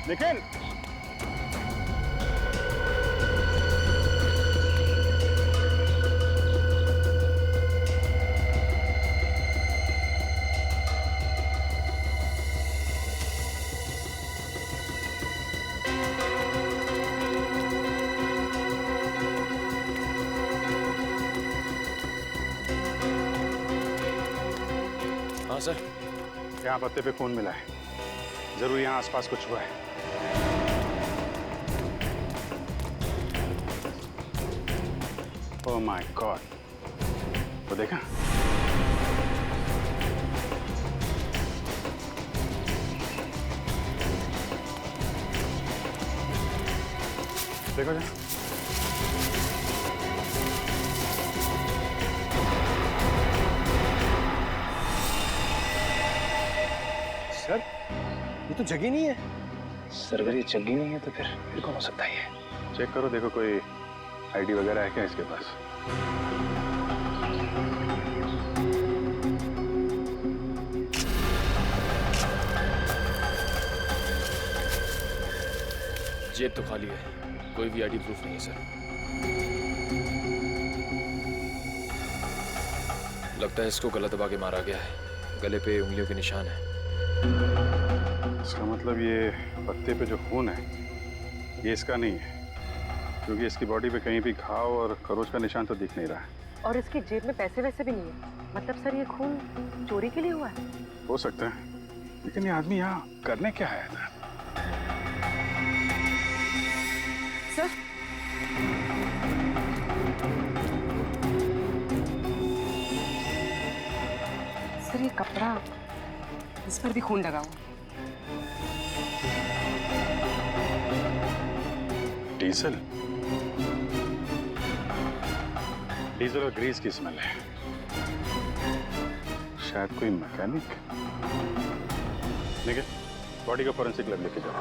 निखिल, हाँ सर। यहाँ पत्ते पे खून मिला है, जरूर यहाँ आसपास कुछ हुआ है। ओह माय गॉड, तो देखा? देखो जा। सर, ये तो जगह नहीं है। सर अगर ये जग्गी नहीं है तो फिर कौन हो सकता है ये? चेक करो, देखो कोई आईडी वगैरह है क्या इसके पास? जेब तो खाली है, कोई भी आईडी प्रूफ नहीं है सर। लगता है इसको गला दबा के मारा गया है, गले पे उंगलियों के निशान है। इसका मतलब ये पत्ते पे जो खून है ये इसका नहीं है, क्योंकि इसकी बॉडी पे कहीं भी घाव और खरोच का निशान तो दिख नहीं रहा है। और इसकी जेब में पैसे वैसे भी नहीं है, मतलब सर ये खून चोरी के लिए हुआ है? हो सकता है, लेकिन ये आदमी यहाँ करने क्या आया था? सर, सर ये कपड़ा, इस पर भी खून लगा हुआ। डीजल, डीजल और ग्रीस की स्मेल है। शायद कोई मैकेनिक। देखिए, बॉडी का फोरेंसिक लैब लेके जाओ।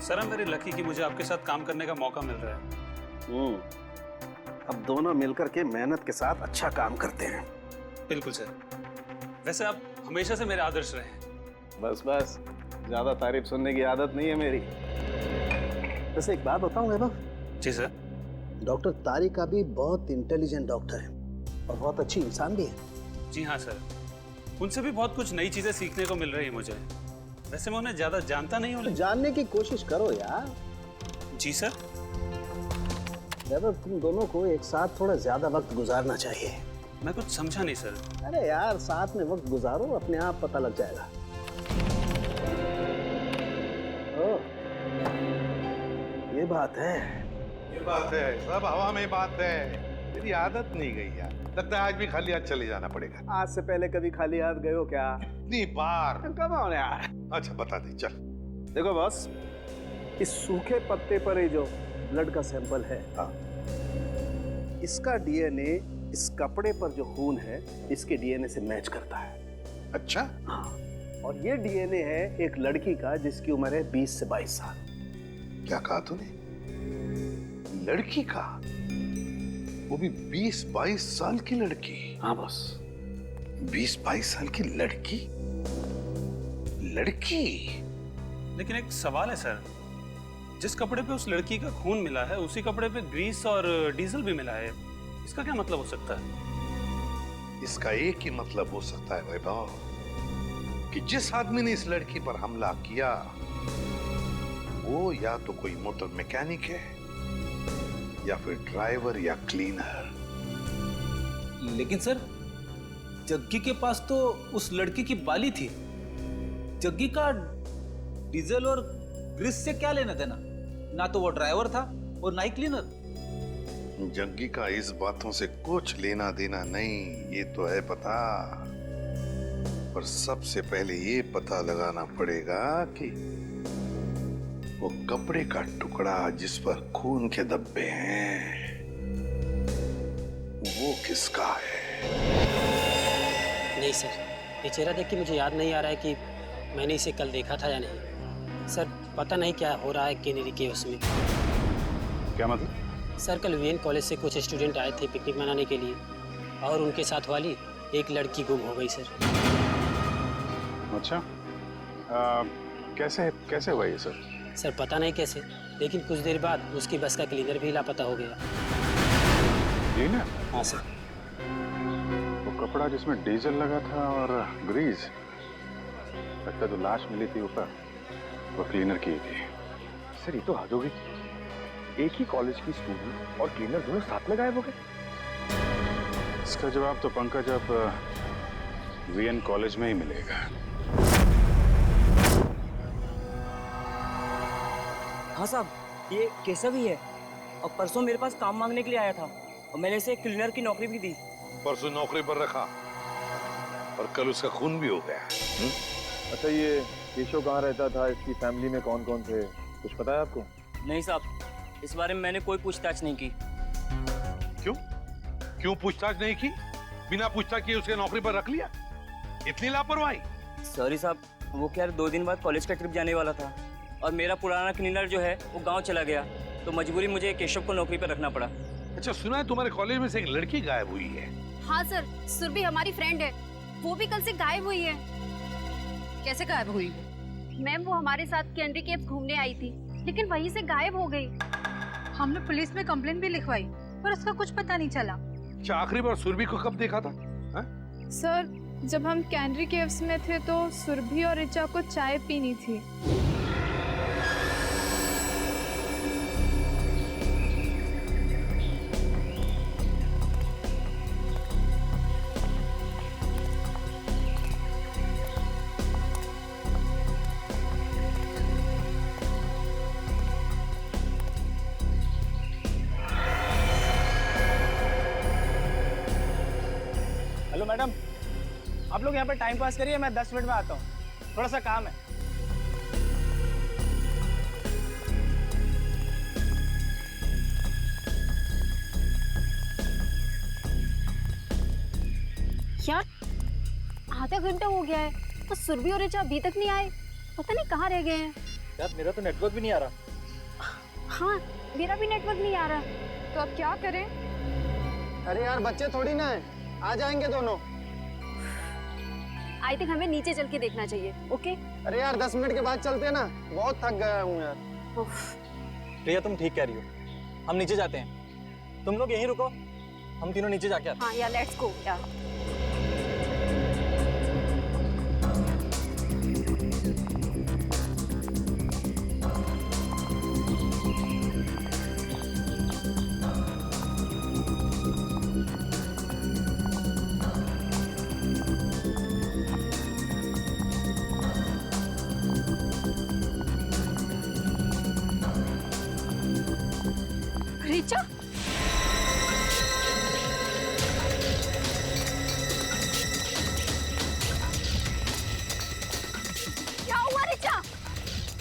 सर मेरी लकी कि मुझे आपके साथ काम करने का मौका मिल रहा है। अब दोनों मिलकर के मेहनत के साथ अच्छा काम करते हैं। बिल्कुल सर। वैसे आप हमेशा से मेरे आदर्श रहे हैं। बस बस, ज्यादा तारीफ सुनने की आदत नहीं है मेरी। वैसे एक बात बताऊं वैभव? जी सर। डॉक्टर तारिका भी बहुत इंटेलिजेंट डॉक्टर है और बहुत अच्छी इंसान भी है। जी हाँ सर, उनसे भी बहुत कुछ नई चीजें सीखने को मिल रही है मुझे। वैसे मैं उन्हें ज्यादा जानता नहीं हूँ। जानने की कोशिश करो यार। जी सर। वैभव, तुम दोनों को एक साथ थोड़ा ज्यादा वक्त गुजारना चाहिए। मैं कुछ समझा नहीं सर। अरे यार, साथ में वक्त गुजारो, अपने आप पता लग जाएगा। ओ, ये बात है। ये बात है, सब हवा में बात है। तेरी आदत नहीं गई यार, लगता है आज भी खाली हाथ चले जाना पड़ेगा। आज से पहले कभी खाली हाथ गए हो क्या? इतनी बार। कम ऑन यार। अच्छा बता दे, चल। देखो बॉस, इस सूखे पत्ते पर ये जो ब्लड का सैंपल है, हाँ। इसका डीएनए इस कपड़े पर जो खून है इसके डीएनए से मैच करता है। अच्छा। हाँ, और ये डीएनए है एक लड़की का जिसकी उम्र है 20 से 22 साल। क्या कहा तूने? लड़की का? वो भी 20-22 साल की लड़की? हाँ बॉस। 20-22 साल की लड़की? लड़की? लेकिन एक सवाल है सर, जिस कपड़े पे उस लड़की का खून मिला है उसी कपड़े पे ग्रीस और डीजल भी मिला है, इसका क्या मतलब हो सकता है? इसका एक ही मतलब हो सकता है वैभव, कि जिस आदमी ने इस लड़की पर हमला किया वो या तो कोई मोटर मैकेनिक है या फिर ड्राइवर या क्लीनर। लेकिन सर, जग्गी के पास तो उस लड़की की बाली थी। जग्गी का डीजल और ग्रीस से क्या लेना देना? ना तो वो ड्राइवर था और ना ही क्लीनर। जग्गी का इस बातों से कुछ लेना देना नहीं, ये तो है पता। पर सबसे पहले ये पता लगाना पड़ेगा कि वो कपड़े का टुकड़ा जिस पर खून के धब्बे हैं वो किसका है। नहीं सर, ये चेहरा देख के मुझे याद नहीं आ रहा है कि मैंने इसे कल देखा था या नहीं। सर पता नहीं क्या हो रहा है कैनेरी के उसमें। क्या मतलब? सर कल वीएन कॉलेज से कुछ स्टूडेंट आए थे पिकनिक मनाने के लिए और उनके साथ वाली एक लड़की गुम हो गई सर। अच्छा, कैसे हुआ ये सर? सर पता नहीं कैसे, लेकिन कुछ देर बाद उसकी बस का क्लीनर भी लापता हो गया। क्लीनर? हाँ सर। वो कपड़ा जिसमें डीजल लगा था और ग्रीस, लगता जो लाश मिली थी ऊपर वो क्लीनर की थी। सर ये तो हद हो गई। एक ही कॉलेज की स्टूडेंट और क्लीनर दोनों साथ में गायब हो गए। इसका जवाब तो पंकज अब वीएन कॉलेज में ही मिलेगा। हाँ साहब, ये केशव ही है और परसों मेरे पास काम मांगने के लिए आया था और मैंने इसे क्लीनर की नौकरी भी दी। परसों नौकरी पर रखा और कल उसका खून भी हो गया। अच्छा ये केशव कहाँ रहता था, इसकी फैमिली में कौन कौन थे, कुछ पता है आपको? नहीं साहब, इस बारे में मैंने कोई पूछताछ नहीं की। क्यों पूछताछ नहीं की? बिना पूछताछ किए उसके नौकरी पर रख लिया? इतनी लापरवाही? सॉरी साहब, वो क्या 2 दिन बाद कॉलेज का ट्रिप जाने वाला था और मेरा पुराना क्लीनर जो है वो गांव चला गया, तो मजबूरी मुझे केशव को नौकरी पर रखना पड़ा। अच्छा, सुना है तुम्हारे कॉलेज में से एक लड़की गायब हुई है? हाँ सर, सुरभि हमारी फ्रेंड है, वो भी कल से गायब हुई है। कैसे गायब हुई? मैम वो हमारे साथ कैंडी केव्स घूमने आई थी, लेकिन वहीं से गायब हो गई। हमने पुलिस में कंप्लेंट भी लिखवाई पर उसका कुछ पता नहीं चला। अच्छा, आखिरी बार सुरभि को कब देखा था? सर जब हम कैंडी केव्स में थे तो सुरभि और ऋचा को चाय पीनी थी। हेलो मैडम, आप लोग यहाँ पर टाइम पास करिए, मैं 10 मिनट में आता हूँ, थोड़ा सा काम है। यार आधा घंटा हो गया है तो सुरभि और ऋचा अभी तक नहीं आए, पता नहीं कहाँ रह गए हैं। यार मेरा तो नेटवर्क भी नहीं आ रहा। हाँ मेरा भी नेटवर्क नहीं आ रहा। तो अब क्या करें? अरे यार बच्चे थोड़ी ना है, आ जाएंगे दोनों। आई थिंक हमें नीचे चल के देखना चाहिए। ओके? अरे यार 10 मिनट के बाद चलते हैं ना, बहुत थक गया हूँ यार। प्रिया तुम ठीक कह रही हो, हम नीचे जाते हैं, तुम लोग यहीं रुको, हम तीनों नीचे जाके आते हैं। हाँ यार लेट्स गो यार। ऋचा, क्या हुआ ऋचा?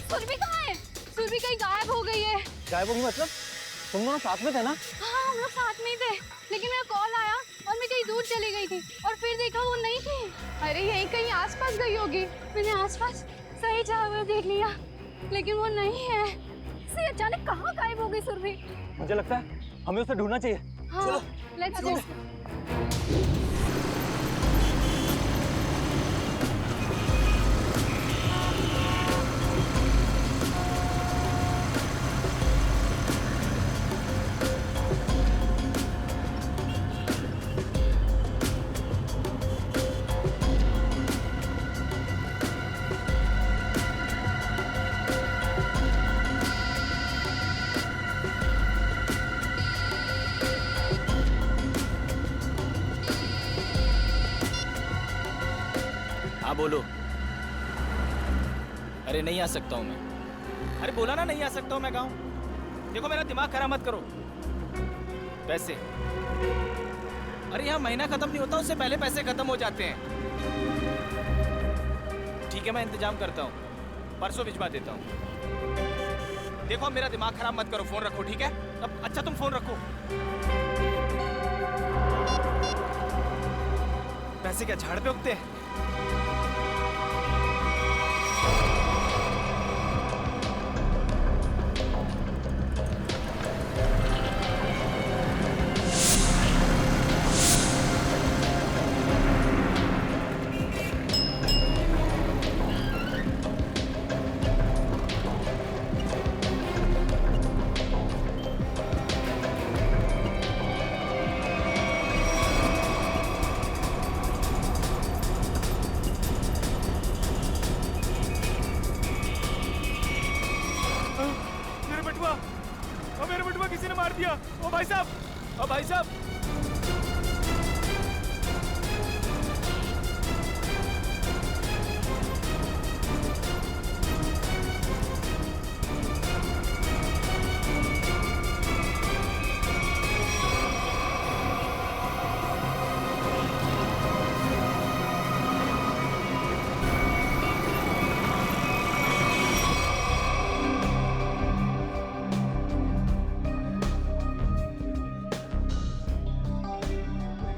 सुरभि कहाँ है? सुरभि कहीं गायब हो गई है। गायब होगी मतलब? तुम दोनों साथ में थे ना? हाँ हम लोग साथ में ही थे, लेकिन मेरा कॉल आया और मैं कहीं दूर चली गई थी और फिर देखा वो नहीं थी। अरे यहीं कहीं आसपास गई होगी। मैंने आसपास सही जगह पे देख लिया, लेकिन वो नहीं है। से अचानक कहाँ गायब हो गई सुरभि? मुझे लगता है हमें उसे ढूंढना चाहिए। हाँ, चलो लेट्स गो। हाँ बोलो। अरे नहीं आ सकता हूँ मैं। अरे बोला ना नहीं आ सकता हूँ मैं गाँव। देखो मेरा दिमाग खराब मत करो। पैसे, अरे यहाँ महीना खत्म नहीं होता उससे पहले पैसे खत्म हो जाते हैं। ठीक है मैं इंतजाम करता हूँ, परसों भिजवा देता हूँ। देखो मेरा दिमाग खराब मत करो, फोन रखो ठीक है? अब अच्छा तुम फोन रखो। पैसे क्या झाड़ पे उगते हैं? दिया। ओ भाई साहब, ओ भाई साहब।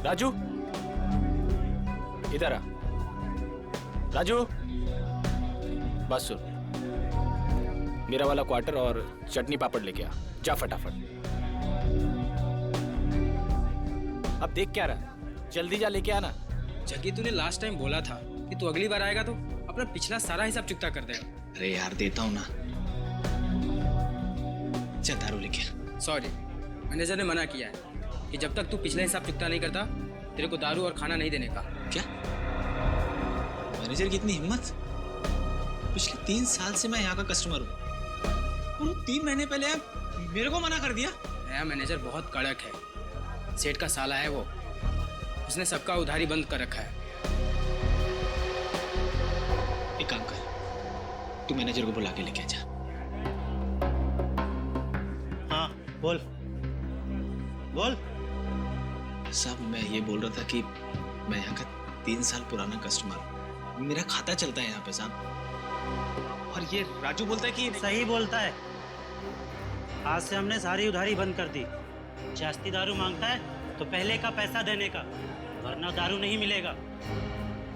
राजू, इधर आ। राजू, बस सुन, मेरा वाला क्वार्टर और चटनी पापड़ लेके आ, जा फटाफट। अब देख क्या रहा, जल्दी जा लेके आना। जग्गी, तूने लास्ट टाइम बोला था कि तू अगली बार आएगा तो अपना पिछला सारा हिसाब चुकता कर देगा। अरे यार, देता हूँ ना। चल दारू लेके आ। सॉरी, मैनेजर ने मना किया है कि जब तक तू पिछला हिसाब चुकता नहीं करता तेरे को दारू और खाना नहीं देने का। क्या? मैनेजर की इतनी हिम्मत? पिछले 3 साल से मैं यहाँ का कस्टमर हूँ और वो 3 महीने पहले मेरे को मना कर दिया। नया मैनेजर बहुत कड़क है, सेठ का साला है वो, उसने सबका उधारी बंद कर रखा है। एक काम कर, तू मैनेजर को बुला के लेके जा। हाँ बोल बोल। साहब, मैं ये बोल रहा था कि मैं यहाँ का 3 साल पुराना कस्टमर हूँ, मेरा खाता चलता है यहाँ पे साहब। और ये राजू बोलता है कि सही बोलता है। आज से हमने सारी उधारी बंद कर दी। जास्ती दारू मांगता है तो पहले का पैसा देने का, वरना दारू नहीं मिलेगा।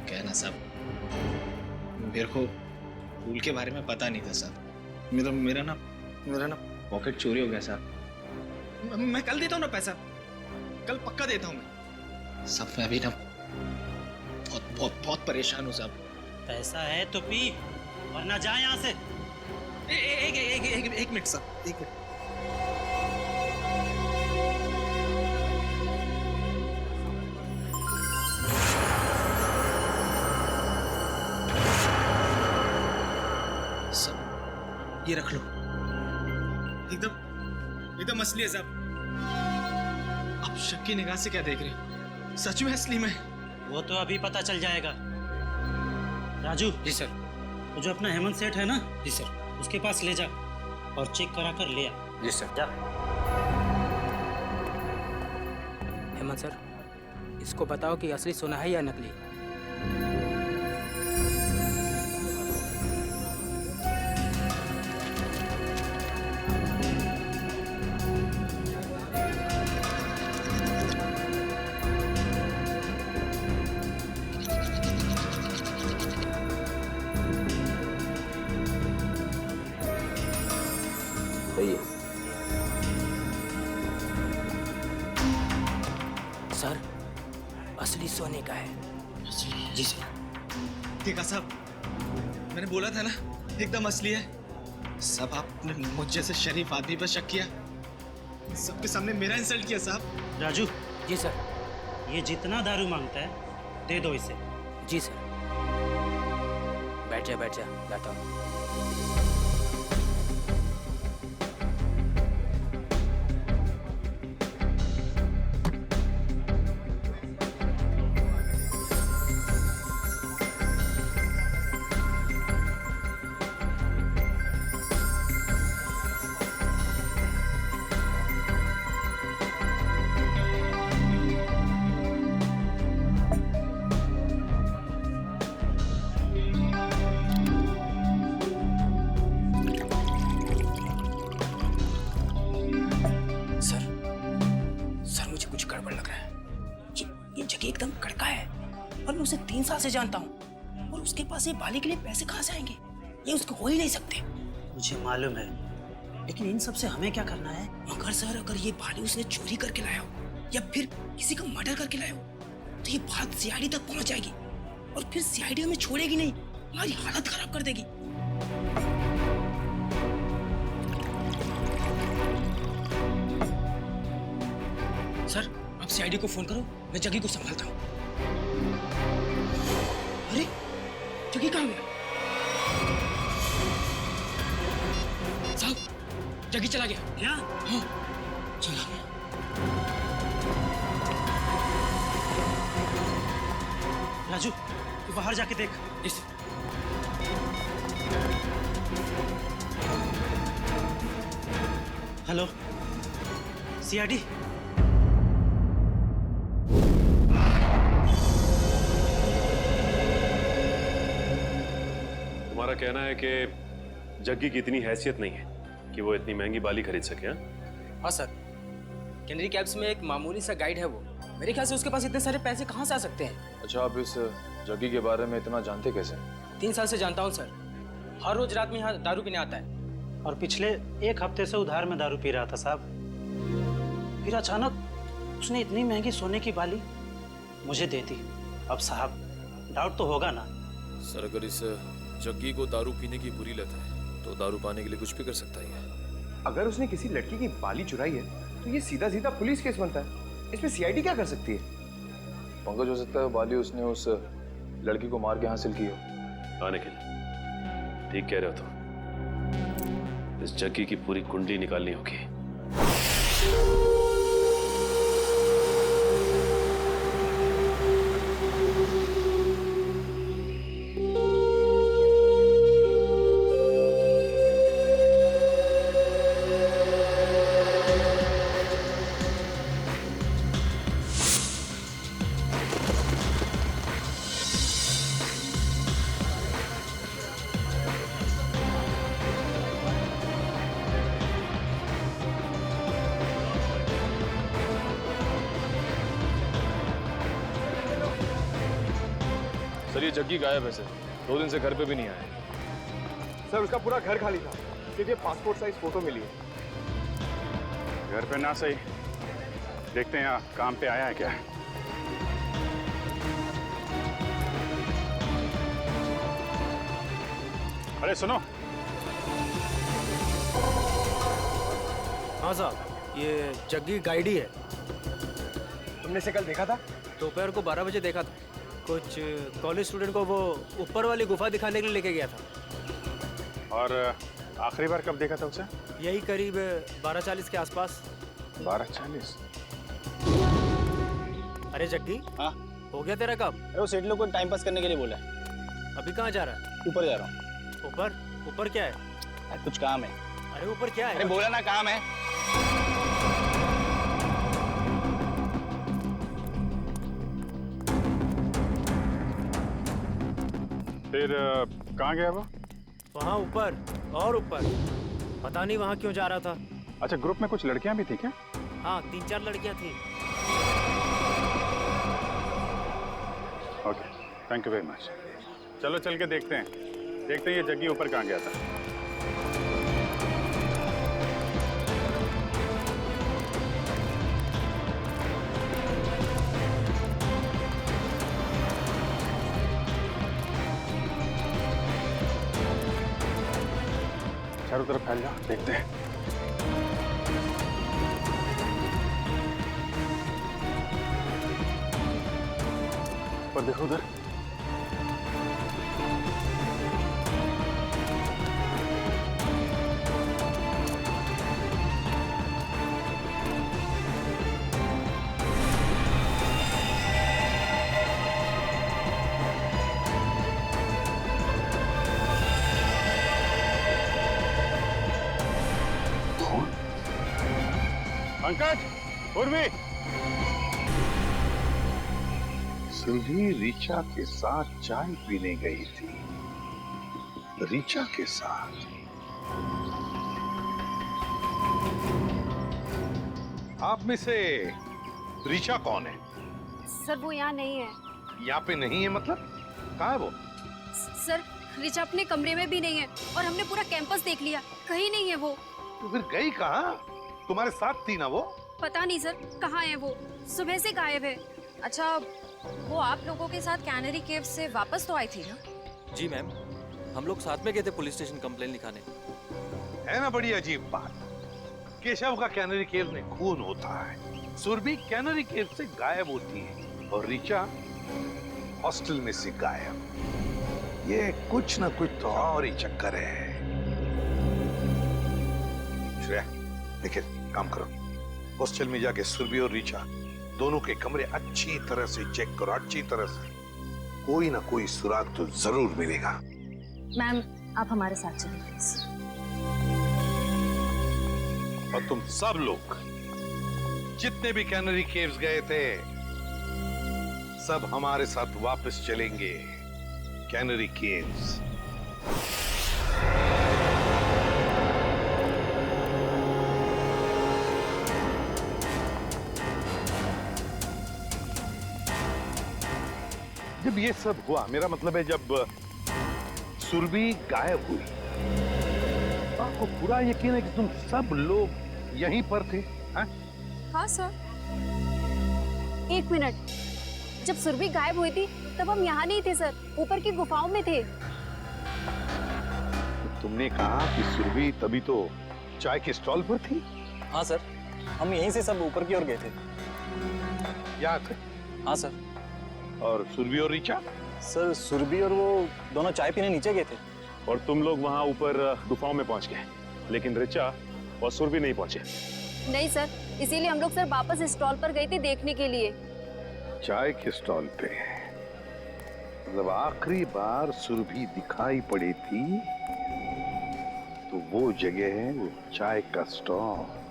क्या ना साहब, मेरे को फूल के बारे में पता नहीं था साहब। मेरा ना पॉकेट चोरी हो गया साहब। मैं कल देता हूँ ना पैसा, कल पक्का देता हूँ मैं। सब मैं अभी ना बहुत परेशान हूँ साहब। पैसा है तो पी, वरना जा यहाँ से। एक मिनट साहब, एक मिनट। सब ये रख लो, एकदम असली है साहब। आप शक की निगाह से क्या देख रहे हैं? सच में असली में? वो तो अभी पता चल जाएगा। राजू। जी सर। वो जो अपना हेमंत सेठ है ना, जी सर, उसके पास ले जा और चेक करा कर ले आ। जी सर। जा। हेमंत सर, इसको बताओ कि असली सोना है या नकली। सर, असली सोने का है। असली? जी सर। देखा साहब, मैंने बोला था ना, एकदम असली है। सब आपने मुझ जैसे शरीफ आदमी पर शक किया, सबके सामने मेरा इंसल्ट किया साहब। राजू। जी सर। ये जितना दारू मांगता है दे दो इसे। जी सर। बैठ जा, लाता हूँ। एकदम कड़का है और मैं उसे 3 साल से जानता हूँ और उसके पास ये बाली के लिए पैसे कहाँ से आएंगे? ये उसको हो ही नहीं सकते। मुझे मालूम है, लेकिन इन सब से हमें क्या करना है? मगर सर, अगर ये बाली उसने चोरी करके लाया हो या फिर किसी का मर्डर करके लाया हो तो ये बात सीआईडी तक पहुंच जाएगी और फिर सीआईडी हमें छोड़ेगी नहीं, हमारी हालत खराब कर देगी। सर, आप सीआईडी को फोन करो, मैं जग्गी को संभालता हूँ। अरे, जग्गी कहाँ गया? साहब, जग्गी चला गया। क्या? हाँ, राजू तू बाहर जाके देख। इस हेलो सीआईडी। तुम्हारा कहना है कि जग्गी की इतनी हैसियत नहीं है कि वो इतनी महंगी बाली खरीद सके? हाँ सर, कैनरी कैब्स में एक मामूली सा गाइड है वो। मेरे ख्याल से उसके पास इतने सारे पैसे कहाँ से आ सकते हैं? अच्छा, आप इस जग्गी के बारे में इतना जानते कैसे? 3 साल से जानता हूँ सर। हर रोज रात में यहाँ दारू पीने आता है। और पिछले 1 हफ्ते से उधार में दारू पी रहा था साहब। फिर अचानक उसने इतनी महंगी सोने की बाली मुझे दे दी। अब साहब डाउट तो होगा ना? सर, अगर इस जग्गी को दारू पीने की बुरी लत है तो दारू पाने के लिए कुछ भी कर सकता है। अगर उसने किसी लड़की की बाली चुराई है तो ये सीधा सीधा पुलिस केस बनता है। इसमें सीआईडी क्या कर सकती है? पंकज, हो सकता है बाली उसने उस लड़की को मार के हासिल की हो। हाँ निखिल, ठीक कह रहे हो तुम। इस जग्गी की पूरी कुंडली निकालनी होगी। सर, ये जग्गी गायब है सर। 2 दिन से घर पे भी नहीं आया। सर, उसका पूरा घर खाली था। सिर्फ ये पासपोर्ट साइज फोटो मिली है। घर पे ना सही, देखते हैं यहाँ काम पे आया है क्या। अरे सुनो। हाँ साहब, ये जग्गी गाइड ही है। तुमने इसे कल देखा था? दोपहर को 12 बजे देखा था। कुछ कॉलेज स्टूडेंट को वो ऊपर वाली गुफा दिखाने के लिए लेके गया था। और आखिरी बार कब देखा था उसे? यही करीब 12:40 के आसपास। 12:40? अरे जग्गी, हाँ हो गया तेरा काम? अरे वो सेठ लोग को टाइम पास करने के लिए बोला है। अभी कहाँ जा रहा है? ऊपर जा रहा हूँ। ऊपर? ऊपर क्या है? अरे कुछ काम है। अरे ऊपर क्या है? अरे बोला ना काम है। फिर कहाँ गया वो? वहाँ ऊपर और ऊपर। पता नहीं वहाँ क्यों जा रहा था। अच्छा, ग्रुप में कुछ लड़कियां भी थी क्या? हाँ, 3-4 लड़कियाँ थी। Okay, thank you very much. चलो चल के देखते हैं ये जग्गी ऊपर कहाँ गया था। चारों तरफ फैल जाओ, देखते हैं। पर देखो उधर। पंकज, उर्वी। सुरभि ऋचा के साथ चाय पीने गई थी। ऋचा के साथ? आप में से ऋचा कौन है? सर वो यहाँ नहीं है। यहाँ पे नहीं है मतलब? कहाँ है वो? सर ऋचा अपने कमरे में भी नहीं है और हमने पूरा कैंपस देख लिया, कहीं नहीं है वो। तो फिर गई कहाँ? तुम्हारे साथ थी ना वो? पता नहीं सर कहाँ है वो, सुबह से गायब है। अच्छा, वो आप लोगों के साथ कैनरी केव से वापस तो आई थी ना? जी मैम, हम लोग साथ में गए थे पुलिस स्टेशन कंप्लेन लिखाने। है ना बड़ी अजीब बात। केशव का कैनरी केव में खून होता है, सुरभि कैनरी केव से गायब होती है और ऋचा हॉस्टल में से गायब। ये कुछ ना कुछ तो और ही चक्कर है। श्रेया, निखिल, काम करो। हॉस्टल में जाके सुरभि और ऋचा दोनों के कमरे अच्छी तरह से चेक करो, अच्छी तरह से। कोई ना कोई सुराग तो जरूर मिलेगा। मैम आप हमारे साथ चलिए प्लीज। और तुम सब लोग जितने भी कैनरी केव्स गए थे सब हमारे साथ वापस चलेंगे कैनरी केव्स। जब ये सब हुआ, मेरा मतलब है जब सुरभि गायब हुई, आपको पूरा यकीन है कि तुम सब लोग यहीं पर थे? हाँ सर। एक मिनट, जब सुरभि गायब हुई थी तब हम यहाँ नहीं थे सर, ऊपर की गुफाओं में थे। तुमने कहा कि सुरभि तभी तो चाय के स्टॉल पर थी? हाँ सर, हम यहीं से सब ऊपर की ओर गए थे। यहाँ थे? हाँ सर। और सुरभि और ऋचा? सर सुरभि और वो दोनों चाय पीने नीचे गए थे। और तुम लोग वहां ऊपर गुफाओं में पहुंच गए, लेकिन ऋचा और सुरभि नहीं पहुंचे। नहीं सर, इसीलिए हम लोग सर वापस स्टॉल पर गए थे देखने के लिए। चाय के स्टॉल पे? मतलब आखिरी बार सुरभि दिखाई पड़ी थी तो वो जगह है वो चाय का स्टॉल।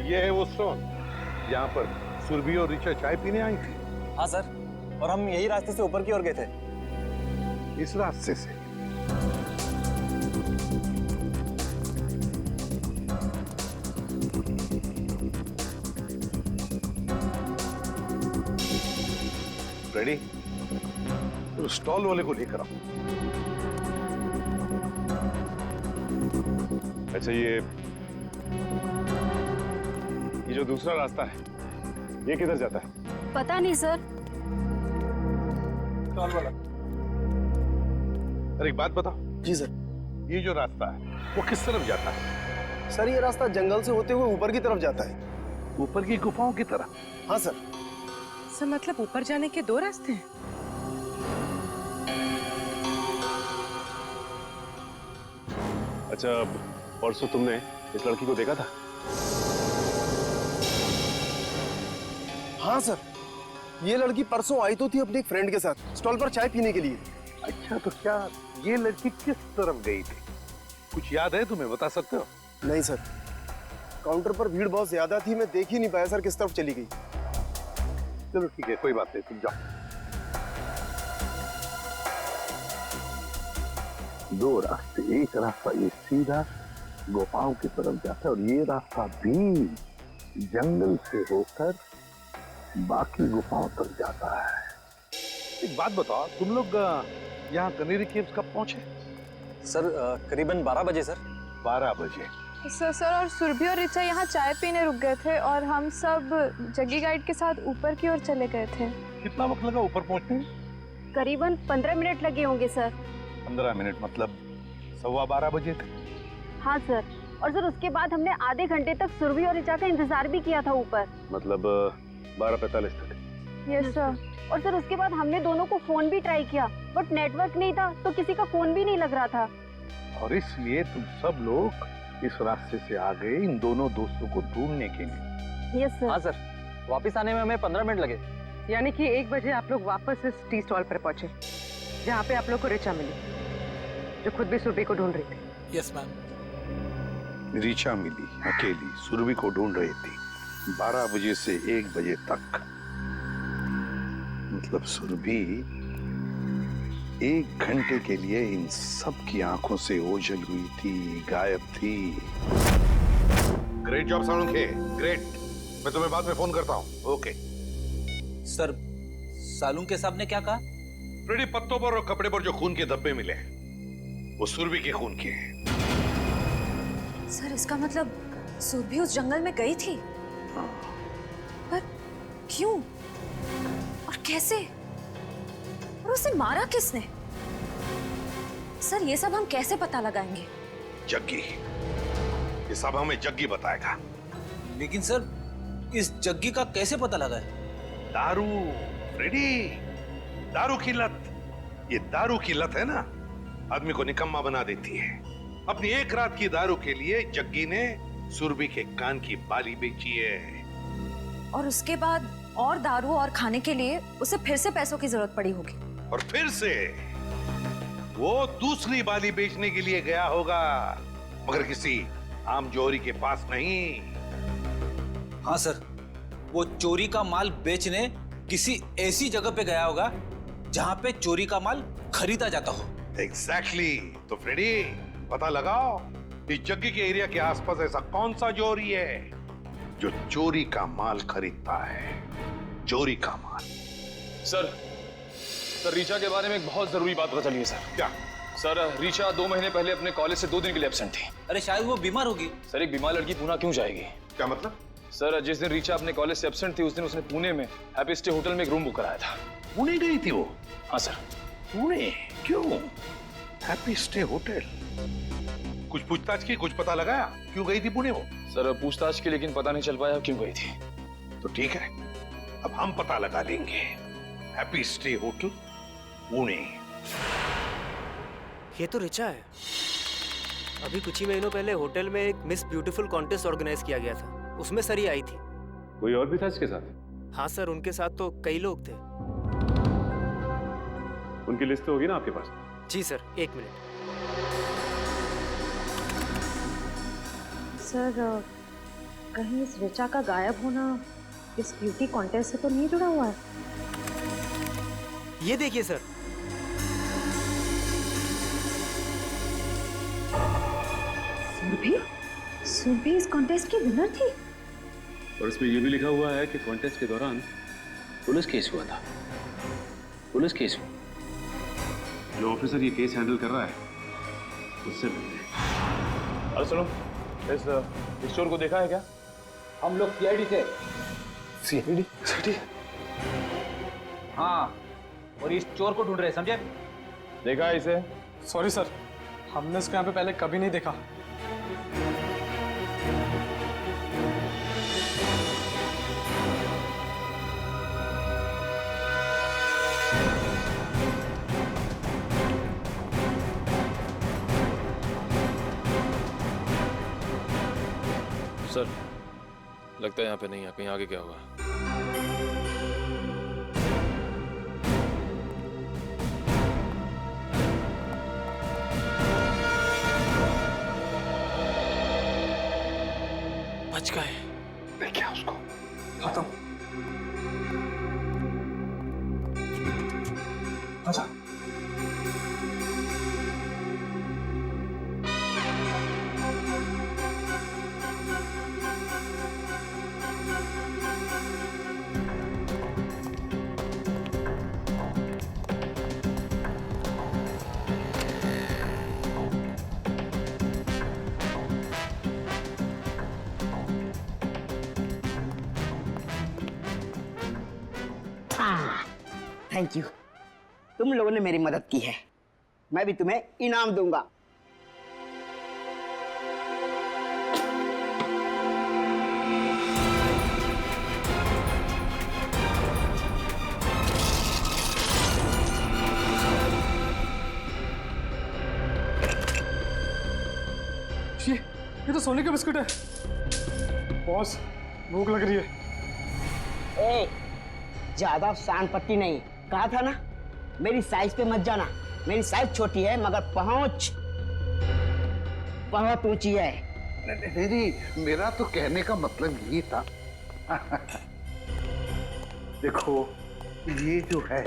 ये है वो स्टॉल जहाँ पर सुरभि और ऋचा चाय पीने आई थी? हाँ सर, और हम यही रास्ते से ऊपर की ओर गए थे। इस रास्ते से? रेडी? तो स्टॉल वाले को लेकर आओ। अच्छा, ये जो दूसरा रास्ता है ये किधर जाता है? पता नहीं सर। स्टॉल वाला, अरे एक बात बताओ। जी सर। ये जो रास्ता है वो किस तरफ जाता है? सर ये रास्ता जंगल से होते हुए ऊपर की तरफ जाता है। ऊपर की गुफाओं की तरफ? हाँ सर। सर मतलब ऊपर जाने के दो रास्ते हैं? अच्छा, परसों तुमने इस लड़की को देखा था? हाँ सर, ये लड़की परसों आई तो थी अपने एक फ्रेंड के साथ स्टॉल पर चाय पीने के लिए। अच्छा, तो क्या ये लड़की किस तरफ गई थी? कुछ याद है तुम्हें, बता सकते हो? नहीं सर, काउंटर पर भीड़ बहुत ज्यादा थी, मैं देख ही नहीं पाया सर किस तरफ चली गई। चलो ठीक है, कोई बात नहीं, तुम जाओ। दो रास्ते, एक रास्ता ये सीधा गुफाओं की तरफ जाता है और ये रास्ता भी जंगल से होकर बाकी गुफाओं तक जाता है। एक बात बताओ, तुम लोग यहाँ कैनरी केव्स कब पहुंचे? सर करीबन 12 बजे सर। 12 बजे? सर और सुरभि और ऋचा यहाँ चाय पीने रुक गए थे और हम सब जग्गी गाइड के साथ ऊपर की ओर चले गए थे। कितना वक्त लगा ऊपर पहुंचने में? करीबन 15 मिनट लगे होंगे सर। 15 मिनट मतलब 12:15 बजे थे? हाँ सर, और सर उसके बाद हमने आधे घंटे तक सुरभि और ऋचा का इंतजार भी किया था ऊपर। मतलब 12:45 तक? Yes sir. और सर उसके बाद हमने दोनों को फोन भी ट्राई किया बट नेटवर्क नहीं था तो किसी का फोन भी नहीं लग रहा था। और इसलिए तुम सब लोग इस रास्ते से आ गए इन दोनों दोस्तों को ढूंढने के लिए? Yes sir. हाँ सर, वापस आने में हमें 15 मिनट लगे। यानी कि 1 बजे आप लोग वापस इस टी स्टॉल पर पहुंचे जहाँ पे आप लोग को ऋचा मिली, जो खुद भी सुरभि को ढूंढ रही थी। Yes ma'am. ऋचा मिली अकेली, सुरभि को ढूंढ रही थी 12 बजे से 1 बजे तक। मतलब सुरभि 1 घंटे के लिए इन सब की आंखों से ओझल हुई थी, गायब थी। Great job Salunkhe, great. मैं तुम्हें बाद में फोन करता हूँ। ओके सर, सालुंखे साहब ने क्या कहा? फ्रेडी, पत्तों पर और कपड़े पर जो खून के धब्बे मिले वो सुरभि के खून के हैं। सर इसका मतलब सुरभि उस जंगल में गई थी? पर क्यों और कैसे और उसे मारा किसने? सर ये सब हम कैसे पता लगाएंगे? जग्गी, ये सब हमें जग्गी बताएगा। लेकिन सर इस जग्गी का कैसे पता लगा है? दारू फ्रेडी, दारू की लत। ये दारू की लत है ना, आदमी को निकम्मा बना देती है। अपनी एक रात की दारू के लिए जग्गी ने सुरभि के कान की बाली बेची है। और उसके बाद और दारू और खाने के लिए उसे फिर से पैसों की जरूरत पड़ी होगी। और फिर से वो दूसरी बाली बेचने के लिए गया होगा, मगर किसी आम जोहरी के पास नहीं। हाँ सर, वो चोरी का माल बेचने किसी ऐसी जगह पे गया होगा जहां पे चोरी का माल खरीदा जाता हो। एग्जैक्टली। तो फ्रेडी पता लगाओ इस जग्गी के एरिया के आसपास ऐसा कौन सा जोहरी है जो चोरी का माल खरीदता है। चोरी का माल। सर रीचा के बारे में एक बहुत जरूरी बात पता चली है सर। क्या? सर रीचा 2 महीने पहले अपने कॉलेज से 2 दिन के लिए एब्सेंट थी। अरे शायद वो बीमार होगी। सर एक बीमार लड़की पुणे क्यों जाएगी? क्या मतलब? सर जिस दिन रीचा अपने कॉलेज से एब्सेंट थी उस दिन उसने पुणे में हैप्पी स्टे होटल में एक रूम बुक कराया था। पुणे गई थी वो? हाँ सर। पुणे क्यों? Happy stay hotel. कुछ पूछताछ की, कुछ पता लगाया क्यों गई थी पुणे वो? सर पूछताछ की, लेकिन पता नहीं चल पाया क्यों गई थी। तो ठीक है, अब हम पता लगा लेंगे। Happy stay hotel Pune. ये तो रिचा है। अभी कुछ ही महीनों पहले होटल में एक मिस ब्यूटीफुल कॉन्टेस्ट ऑर्गेनाइज किया गया था, उसमें सरी आई थी। कोई और भी था इसके साथ? हाँ सर, उनके साथ तो कई लोग थे। उनकी लिस्ट तो होगी ना आपके पास? जी सर, 1 मिनट। सर कहीं इस रिचा का गायब होना इस ब्यूटी कॉन्टेस्ट से तो नहीं जुड़ा हुआ है? ये देखिए सर, सुरभि इस कॉन्टेस्ट की विनर थी। और इसमें यह भी लिखा हुआ है कि कॉन्टेस्ट के दौरान पुलिस केस हुआ था। पुलिस केस हुआ। जो ऑफिसर ये केस हैंडल कर रहा है उससे मिलते। अरे सुनो, इस स्टोर को देखा है क्या? हम लोग सीआईडी से। सीआईडी? हाँ, और इस चोर को ढूंढ रहे हैं, समझे? देखा है इसे? सॉरी सर, हमने इसको यहाँ पे पहले कभी नहीं देखा। सर लगता है यहाँ पे नहीं है, कहीं आगे क्या होगा? बच गए। देखिए उसको। खत्म। आजा। थैंक यू, तुम लोगों ने मेरी मदद की है, मैं भी तुम्हें इनाम दूंगा। ये तो सोने का बिस्कुट है। बॉस भूख लग रही है। ए, ज्यादा शान पट्टी नहीं, कहा था ना मेरी साइज पे मत जाना। मेरी साइज छोटी है मगर पहुंच बहुत ऊंची है। नहीं, मेरा तो कहने का मतलब ये था देखो ये जो है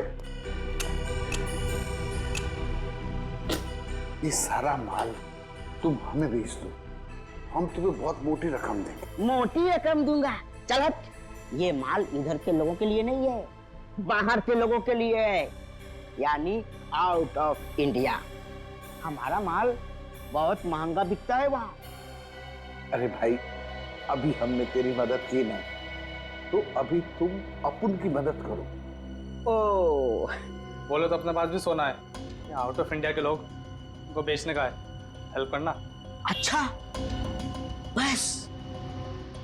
ये सारा माल तुम हमें बेच दो, हम तुम्हें बहुत मोटी रकम देंगे। मोटी रकम दूंगा? चल हट, ये माल इधर के लोगों के लिए नहीं है, बाहर के लोगों के लिए है, यानी आउट ऑफ इंडिया। हमारा माल बहुत महंगा बिकता है वहाँ। अरे भाई, अभी हमने तेरी मदद की ना, तो अभी तुम अपन की मदद करो। ओ, बोलो तो अपने पास भी सोना है। आउट ऑफ इंडिया के लोग उनको बेचने का है, हेल्प करना। अच्छा, बस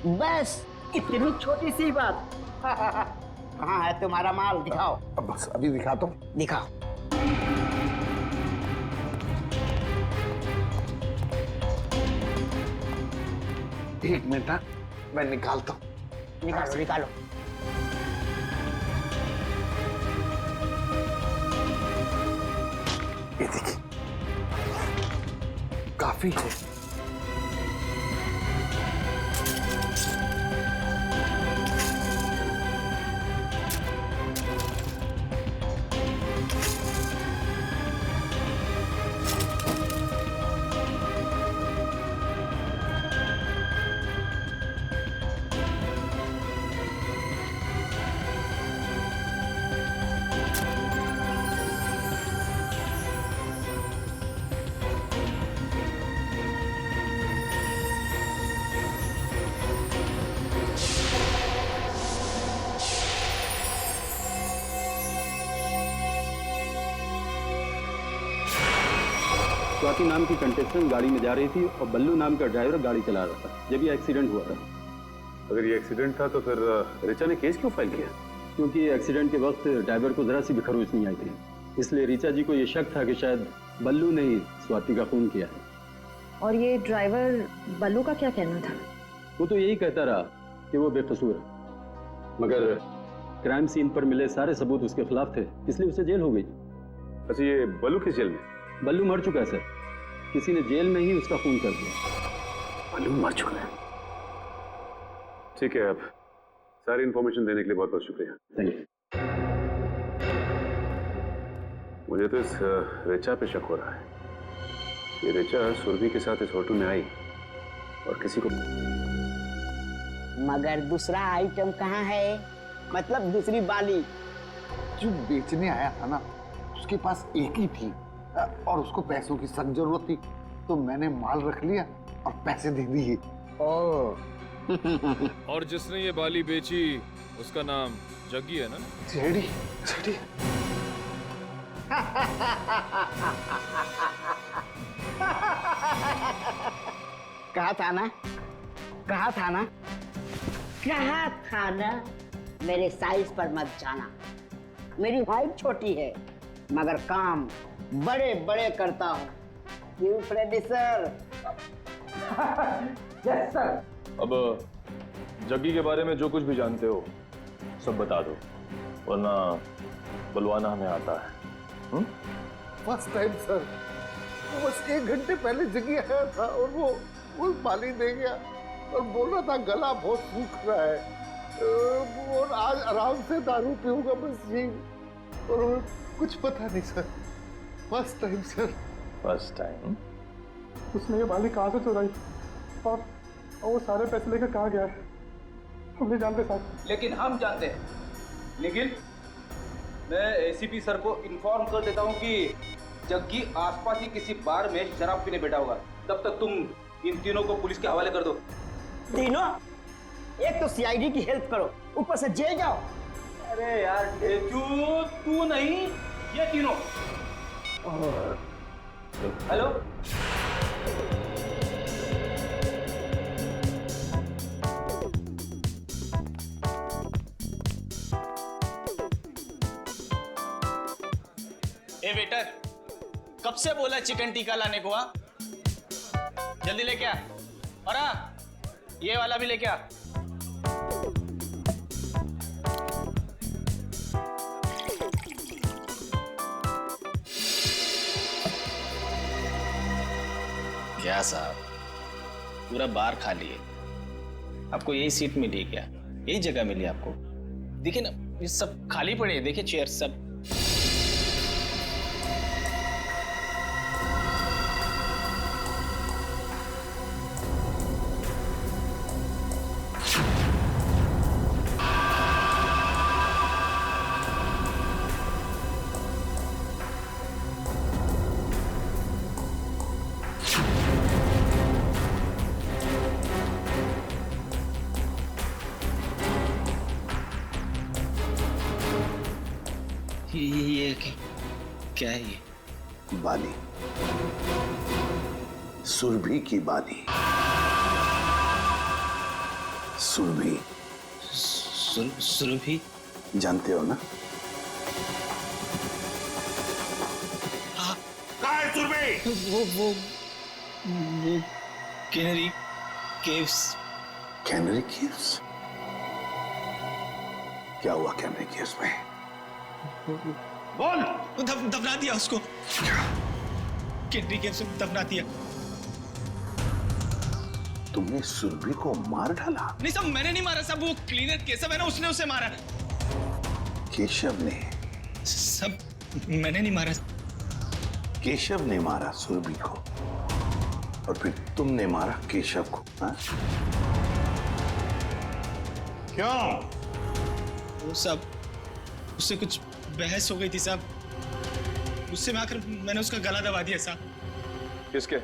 बस इतनी छोटी सी बात। कहाँ है तुम्हारा माल, दिखाओ। बस अभी दिखाता हूँ। दिखाओ। एक मिनट, मैं निकालता हूँ। निकालो निकालो। ये देखिए, काफी है। स्वाति नाम की कंटेस्टेंट गाड़ी में जा रही थी और बल्लू नाम का ड्राइवर गाड़ी चला रहा था जब ये एक्सीडेंट हुआ था। अगर ये एक्सीडेंट था तो फिर रिचा ने केस क्यों फाइल किया? क्योंकि एक्सीडेंट के वक्त ड्राइवर को जरा सी भी खरोच नहीं आई थी, इसलिए रिचा जी को ये शक था कि शायद बल्लू ने ही स्वाति का खून किया है। और ये ड्राइवर बल्लू का क्या कहना था? वो तो यही कहता रहा कि वो बेकसूर है, मगर क्राइम सीन पर मिले सारे सबूत उसके खिलाफ थे, इसलिए उसे जेल हो गई। अच्छा, ये बल्लू किस जेल में? बल्लू मर चुका है सर, किसी ने जेल में ही उसका खून कर दिया। बल्लू मर चुका है? ठीक है, अब सारी इंफॉर्मेशन देने के लिए बहुत बहुत शुक्रिया। Thank you. मुझे तो इस रिचा पे शक हो रहा है। ये रिचा सुरभि के साथ इस होटल में आई और किसी को, मगर दूसरा आइटम कहाँ है? मतलब दूसरी बाली जो बेचने आया था ना, उसके पास एक ही थी और उसको पैसों की सख्त जरूरत थी, तो मैंने माल रख लिया और पैसे दे दिए। और जिसने ये बाली बेची उसका नाम जग्गी है ना? JD, JD. कहा था ना, कहा था ना, कहा था ना, मेरे साइज पर मत जाना। मेरी हाइट छोटी है मगर काम बड़े बड़े करता हूँ। क्यों फ्रेडी सर? Yes sir. अब जग्गी के बारे में जो कुछ भी जानते हो सब बता दो, वरना बुलवाना हमें आता है। फर्स्ट टाइम सर, वो बस 1 घंटे पहले जगी आया था और वो बाली दे गया और बोल रहा था गला बहुत सूख रहा है और आज आराम से दारू पीऊंगा बस यही, और कुछ पता नहीं sir. First time sir. First time? उसने ये बाली कहाँ से चुराई और वो सारे पैसे लेकर कहाँ गया है हम नहीं जानते साहब। लेकिन हम जानते हैं। निखिल, मैं एसीपी सर को इन्फॉर्म कर देता हूँ कि जग्गी आसपास ही किसी बार में शराब पीने बैठा होगा। तब तक तुम इन तीनों को पुलिस के हवाले कर दो। तीनों? एक तो सीआईडी की हेल्प करो, ऊपर से जेल जाओ। अरे यार तू नहीं, ये तीनों। हेलो, ए वेटर, कब से बोला चिकन टिक्का लाने को? हाँ, जल्दी लेके आ। और हाँ, ये वाला भी लेके आ। क्या साहब, पूरा बार खाली है। आपको यही सीट मिली क्या? यही जगह मिली आपको? देखिए ना, ये सब खाली पड़े हैं, देखिए चेयर सब। ये क्या है ये? बाली, सुरभि की बाली। सुरभि। सुरभि जानते हो ना? कहाँ है सुरभि? वो कैनरी केव्स। Canary caves? क्या हुआ कैनरी केव्स में? बोल। दफना दिया उसको। कैनरी केव्स में दफना दिया। तुमने सुरभि को मार डाला? नहीं साहब, मैंने नहीं मारा साहब, वो क्लीनर केशव है ना, उसने उसे मारा। केशव ने? सब मैंने नहीं मारा। केशव ने मारा सुरभि को और फिर तुमने मारा केशव को, हाँ? क्यों? वो सब उससे कुछ बहस हो गई थी साहब, उससे में आकर मैंने उसका गला दबा दिया साहब। किसके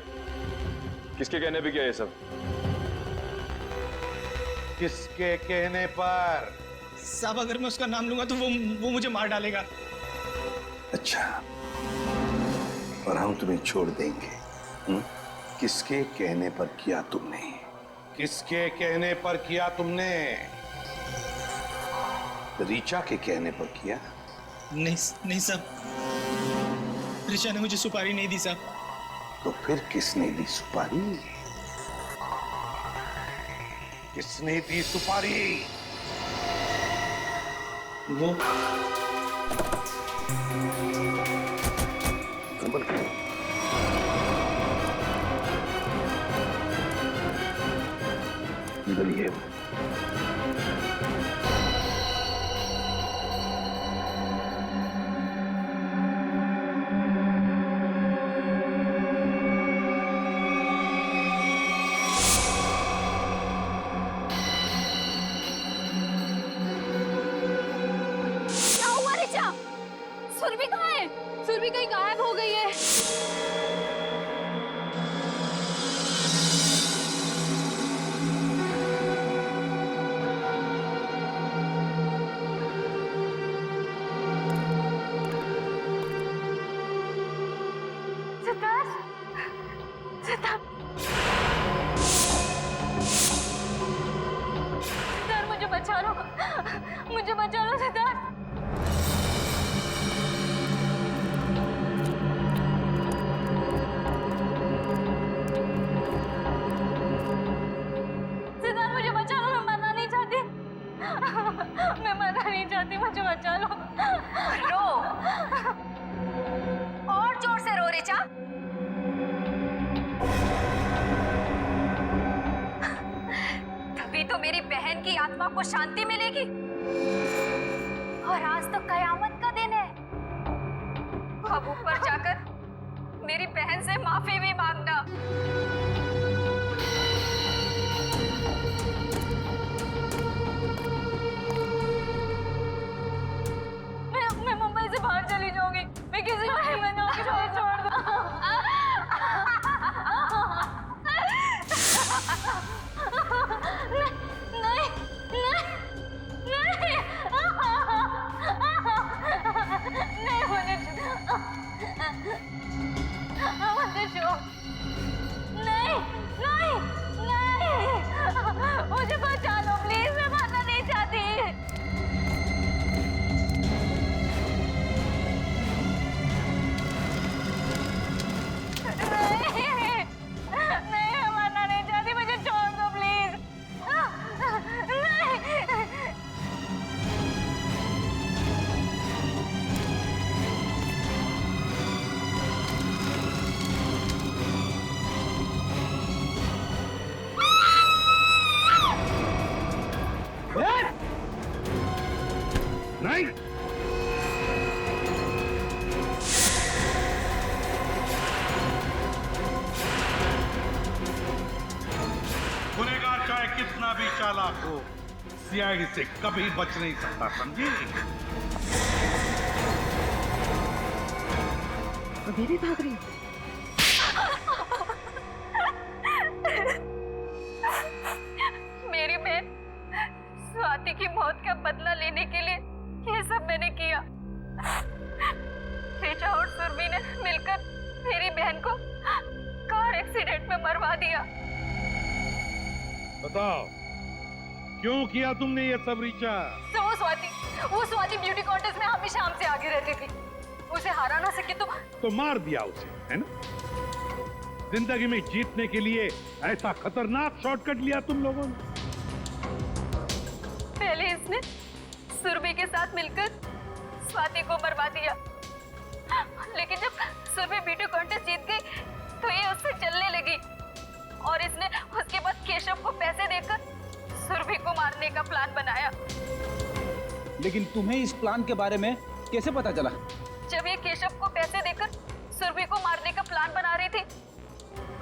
कहने पे किया ये सब? किसके कहने पर? साहब अगर मैं उसका नाम लूंगा तो वो मुझे मार डालेगा। अच्छा, और हम तुम्हें छोड़ देंगे? किसके कहने पर किया तुमने? किसके कहने पर किया तुमने? ऋचा के कहने पर किया? नहीं साहब, ऋचा ने मुझे सुपारी नहीं दी साहब। तो फिर किसने दी सुपारी? किसने दी सुपारी? वो बोलिए। सुरभि कहाँ है? सुरभि कहीं गायब हो गई है। सिद्धार्थ, सिद्धार्थ, मुझे बचा लो, मुझे बचा लो सिद्धार्थ। मुझे बचा लो। रो, और जोर से रो ऋचा। तभी तो मेरी बहन की आत्मा को शांति मिलेगी। और आज तो कयामत का दिन है। अब ऊपर जाकर मेरी बहन से माफी भी मांगना। बाहर चली जाऊंगी, मैं किसी को नहीं बनाऊंगी, छोड़ दो। नहीं, नहीं, नहीं, नहीं, मुझे छोड़, नहीं, नहीं, नहीं, मुझे बचा लो प्लीज, मैं मरना नहीं चाहती। नहीं, गुनहगार चाहे कितना भी चालाक हो, सीआईडी से कभी बच नहीं सकता, समझी? अभी भी भाग रही? मेरी बहन स्वाति की मौत का बदला लेने के लिए ये सब मैंने किया। मिलकर मेरी बहन को कार एक्सीडेंट में मरवा दिया। बताओ क्यों किया तुमने ये सब ऋचा? तो वो स्वाति ब्यूटी कॉन्टेस्ट में हमेशा हमसे आगे रहती थी। उसे हरा ना सके तो मार दिया उसे, है ना? जिंदगी में जीतने के लिए ऐसा खतरनाक शॉर्टकट लिया तुम लोगों ने। पहले इसने सुरभि के साथ मिलकर स्वाति को मरवा दिया, लेकिन जब सुरभि ब्यूटी कॉन्टेस्ट जीत गई तो ये उससे चलने लगी और इसने उसके बाद केशव को पैसे देकर सुरभि को मारने का प्लान बनाया। लेकिन तुम्हें इस प्लान के बारे में कैसे पता चला? जब ये केशव को पैसे देकर सुरभि को मारने का प्लान बना रही थी,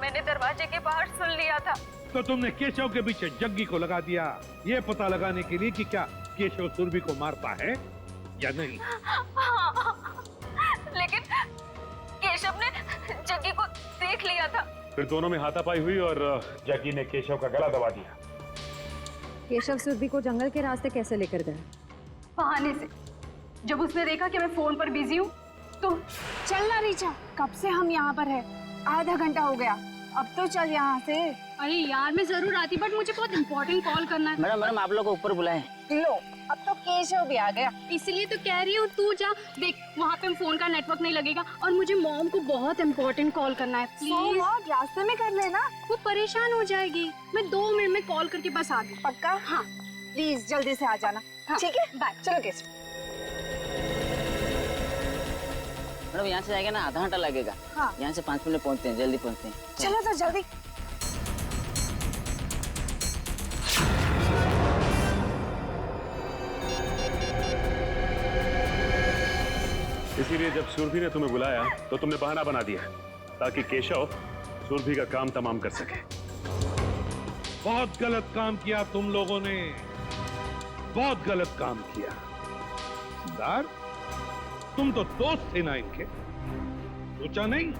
मैंने दरवाजे के बाहर सुन लिया था। तो तुमने केशव के पीछे जग्गी को लगा दिया, ये पता लगाने के लिए कि क्या केशव सुरभि को मारता है या नहीं? हाँ, लेकिन केशव ने जग्गी को देख लिया था। फिर दोनों में हाथापाई हुई और जग्गी ने केशव का गला दबा दिया। केशव सुरभि को जंगल के रास्ते कैसे लेकर गए? बहाने से। जब उसने देखा कि मैं फोन पर बिजी हूँ तो चल ना रीचा, कब से हम यहाँ पर है, आधा घंटा हो गया, अब तो चल यहाँ से। अरे यार मैं जरूर आती, बट मुझे बहुत इम्पोर्टेंट कॉल करना है। मैडम आप लोग को ऊपर बुलाएं। लो, अब तो केशव भी आ गया। इसलिए तो कह रही हूँ तू जा, देख वहाँ पे फोन का नेटवर्क नहीं लगेगा और मुझे मॉम को बहुत इम्पोर्टेंट कॉल करना है। प्लीज रास्ते में कर लेना, वो परेशान हो जाएगी। मैं 2 मिनट में कॉल करके बस आ गई। पक्का? हाँ प्लीज जल्दी से आ जाना। हाँ, ठीक है, बाय। चलो केशव। मैडम यहाँ से जाएगा ना, आधा घंटा लगेगा। हाँ। यहाँ से 5 मिनट पहुँचते हैं, जल्दी पहुँचते हैं। चलो तो जल्दी। इसीलिए जब सुरभि ने तुम्हें बुलाया तो तुमने बहाना बना दिया ताकि केशव सुरभि का काम तमाम कर सके। बहुत गलत काम किया तुम लोगों ने, बहुत गलत काम किया। सिद्धार्थ, तुम तो दोस्त थे ना इनके, सोचा नहीं